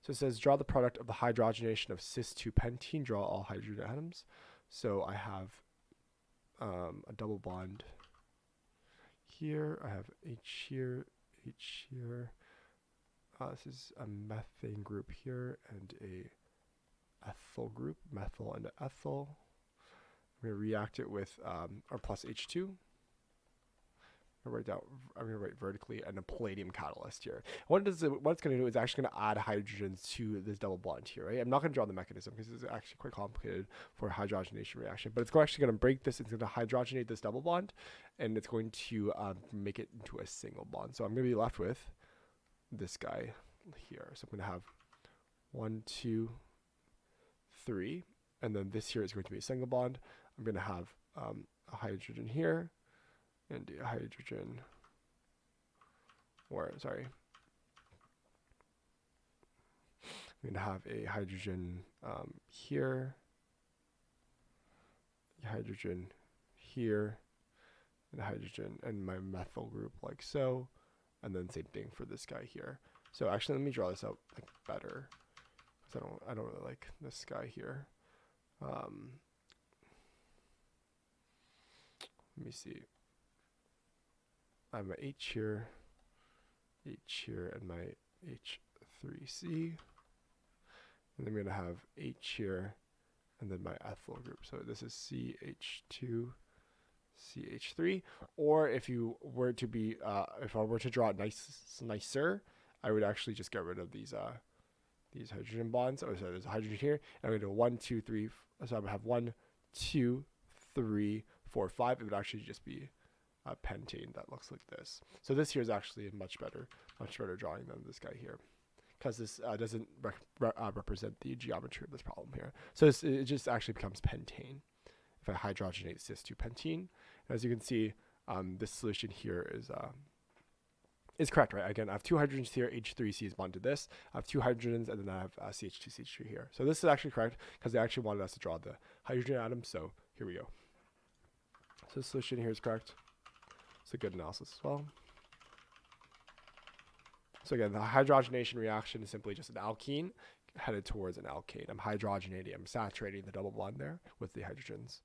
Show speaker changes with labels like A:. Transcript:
A: So it says draw the product of the hydrogenation of cis-2 pentene. Draw all hydrogen atoms. So I have a double bond here. I have H here, H here. This is a methane group here and a ethyl group, methyl and ethyl. I'm going to react it with our plus H2. I'm going to write vertically and a palladium catalyst here. What it's going to do is actually going to add hydrogens to this double bond here, right? I'm not going to draw the mechanism because it's actually quite complicated for a hydrogenation reaction, but it's actually going to break this. It's going to hydrogenate this double bond, and it's going to make it into a single bond. So I'm going to be left with this guy here. So I'm going to have 1, 2, 3, and then this here is going to be a single bond. I'm going to have a hydrogen here and a hydrogen, I'm going to have a hydrogen here, a hydrogen here, and a hydrogen and my methyl group like so, and then same thing for this guy here. So actually, let me draw this out like better, because I don't really like this guy here. Let me see. I have my H here, and my H3C. And then I'm going to have H here, and then my ethyl group. So this is CH2, CH3. Or if you were to be, if I were to draw it nicer, I would actually just get rid of these hydrogen bonds. Oh, so there's a hydrogen here. And I'm going to do 1, 2, 3. So I would have 1, 2, 3, 4, 5. It would actually just be pentane that looks like this. So this here is actually a much better drawing than this guy here, because this doesn't represent the geometry of this problem here. So it just actually becomes pentane if I hydrogenate cis-2 pentene. And as you can see, this solution here is correct, right? Again, I have 2 hydrogens here, H3C is bonded to this. I have 2 hydrogens, and then I have CH2, CH3 here. So this is actually correct, because they actually wanted us to draw the hydrogen atom. So here we go. So the solution here is correct. It's a good analysis as well. So again, the hydrogenation reaction is simply just an alkene headed towards an alkane. I'm hydrogenating, I'm saturating the double bond there with the hydrogens.